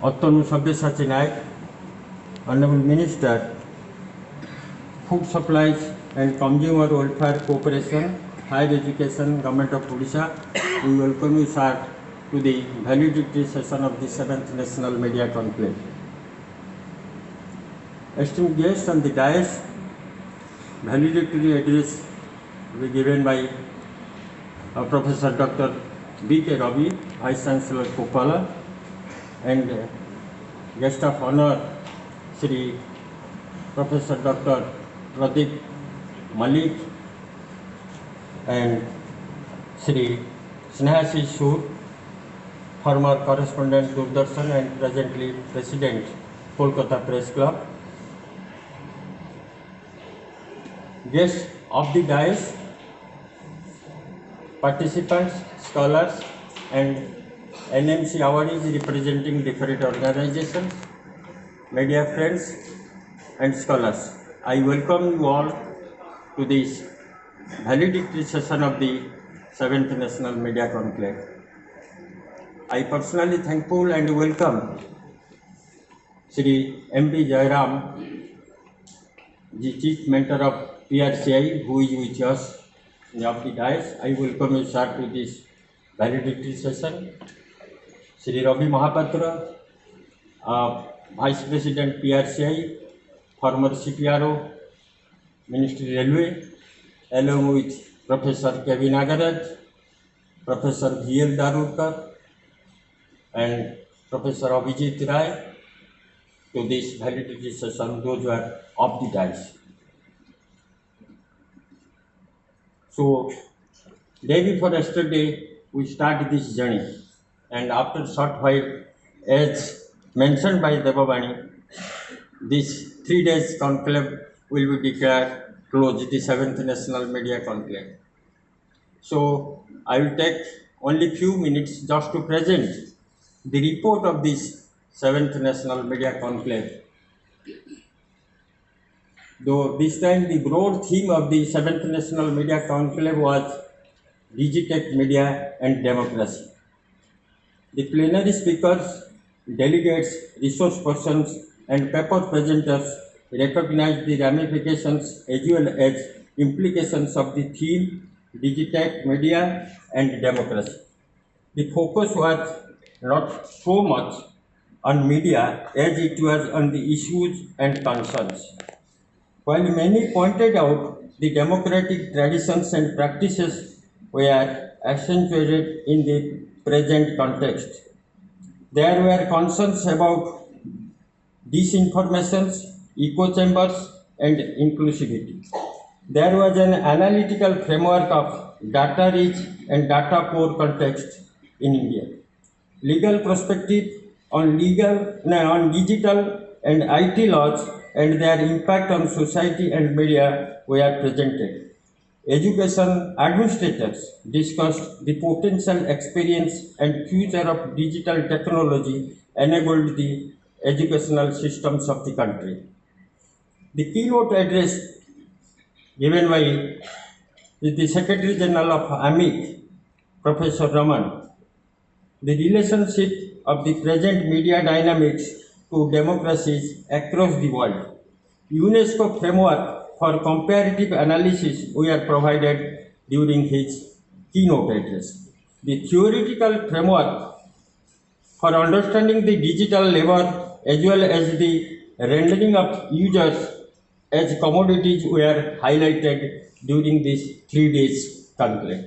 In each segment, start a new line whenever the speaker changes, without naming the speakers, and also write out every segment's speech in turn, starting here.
Ottonu Sabyasachi Naik, Honorable Minister, Food Supplies and Consumer Welfare Corporation, Higher Education, Government of Odisha, we welcome you, sir, to the valedictory session of the 7th National Media Conclave. Esteemed guests on the dais, valedictory address will be given by Professor Dr. B.K. Ravi, Vice Chancellor Kopala, and guest of honor, Shri Professor Dr. Pradeep Malik and Shri Snehasi Sur, former correspondent Doordarshan and presently President, Kolkata Press Club. Guests of the dais, participants, scholars and NMC awardees representing different organizations, media friends and scholars. I welcome you all to this valedictory session of the 7th National Media Conclave. I personally thankful and welcome Shri M.P. Jairam, the Chief Mentor of PRCI, who is with us of the dais. I welcome you, sir, to this valedictory session. Shri Ravi Mahapatra, Vice President PRCI, former CPRO, Ministry Railway, along with Professor K.V. Nagaraj, Professor V.L. Darurkar, and Professor Abhijit Rai, to this valedictory session, those who are of the dais. So, day before yesterday, we started this journey, and after a short while, as mentioned by Devavani, this 3 days conclave will be declared closed, the 7th National Media Conclave. So, I will take only few minutes just to present the report of this 7th National Media Conclave. Though this time the broad theme of the 7th National Media Conclave was Digitech Media and Democracy. The plenary speakers, delegates, resource persons and paper presenters recognized the ramifications as well as implications of the theme Digitech Media and Democracy. The focus was not so much on media as it was on the issues and concerns. While many pointed out the democratic traditions and practices were accentuated in the present context, there were concerns about disinformation, echo chambers, and inclusivity. There was an analytical framework of data-rich and data-poor context in India. Legal perspective on digital and IT laws and their impact on society and media were presented. Education administrators discussed the potential experience and future of digital technology enabled the educational systems of the country. The keynote address given by the Secretary General of AMIC, Professor Raman, the relationship of the present media dynamics to democracies across the world. UNESCO framework for comparative analysis were provided during his keynote address. The theoretical framework for understanding the digital labor as well as the rendering of users as commodities were highlighted during this 3 days conclave.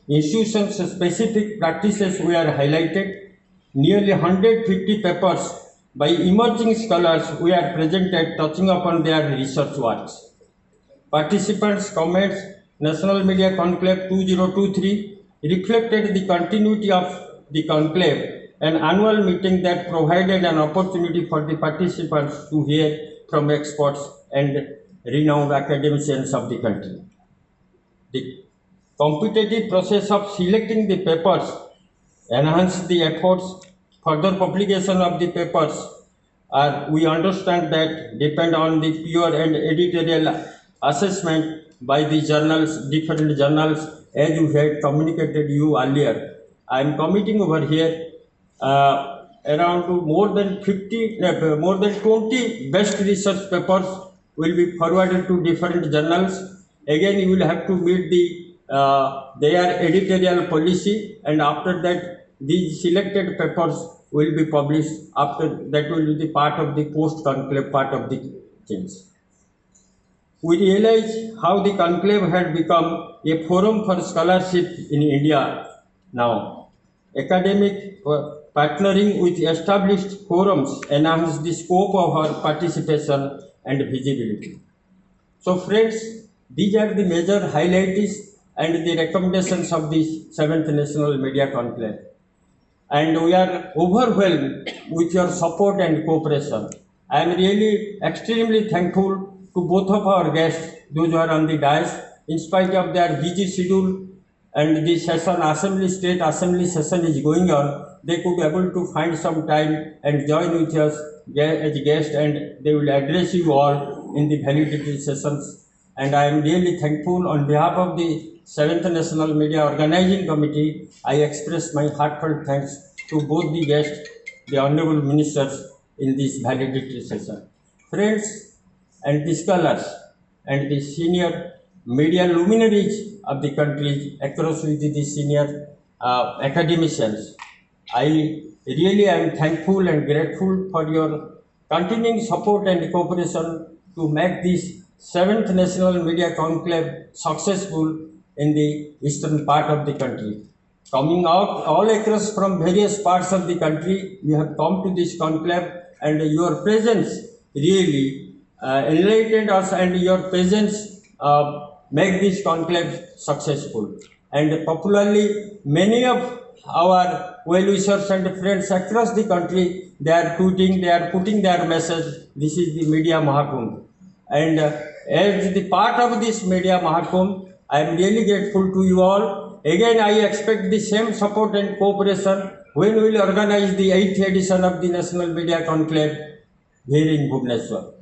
Institution-specific practices were highlighted. Nearly 150 papers by emerging scholars were presented touching upon their research works. Participants' comments, National Media Conclave 2023 reflected the continuity of the conclave, an annual meeting that provided an opportunity for the participants to hear from experts and renowned academicians of the country. The competitive process of selecting the papers enhanced the efforts. Further publication of the papers we understand that depend on the peer and editorial assessment by the journals, different journals, as you had communicated you earlier. I am committing over here around more than 50, more than 20 best research papers will be forwarded to different journals. Again, you will have to meet their editorial policy, and after that, these selected papers will be published. After that, will be the part of the post-conclave part of the change. We realize how the conclave had become a forum for scholarship in India now. Academic partnering with established forums enhance the scope of our participation and visibility. So friends, these are the major highlights and the recommendations of the 7th National Media Conclave. And we are overwhelmed with your support and cooperation. I am really extremely thankful to both of our guests, those who are on the dais, in spite of their busy schedule and the session, state assembly session is going on, they could be able to find some time and join with us as guests, and they will address you all in the validity sessions. And I am really thankful on behalf of the 7th National Media Organizing Committee. I express my heartfelt thanks to both the guests, the honorable ministers in this validity session. Friends and the scholars and the senior media luminaries of the country across with the senior academicians, I really am thankful and grateful for your continuing support and cooperation to make this 7th National Media Conclave successful in the eastern part of the country. Coming out all across from various parts of the country, you have come to this conclave, and your presence really enlightened us, and your presence make this conclave successful. And popularly, many of our well-wishers and friends across the country, they are putting their message. This is the Media Mahakumbh. And as the part of this Media Mahakumbh, I am really grateful to you all. Again, I expect the same support and cooperation when we will organize the 8th edition of the National Media Conclave here in Bhubaneswar.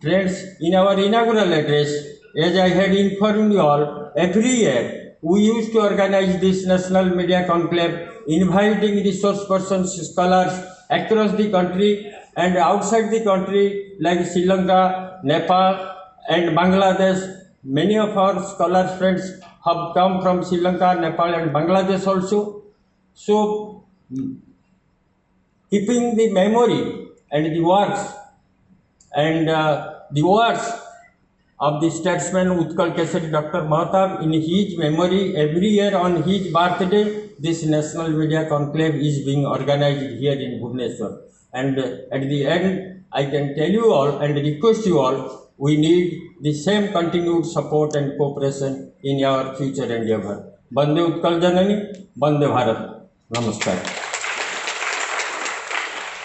Friends, in our inaugural address, as I had informed you all, every year we used to organize this National Media Conclave, inviting resource persons, scholars across the country and outside the country, like Sri Lanka, Nepal, and Bangladesh. Many of our scholars friends have come from Sri Lanka, Nepal, and Bangladesh also. So, keeping the memory and the works and the words of the statesman Utkal Kesari Dr. Mahatab, in his memory, every year on his birthday, this National Media Conclave is being organized here in Bhubaneswar. And at the end, I can tell you all and request you all, we need the same continued support and cooperation in our future endeavor. Bande Utkal Janani, Bande Bharat. Namaskar.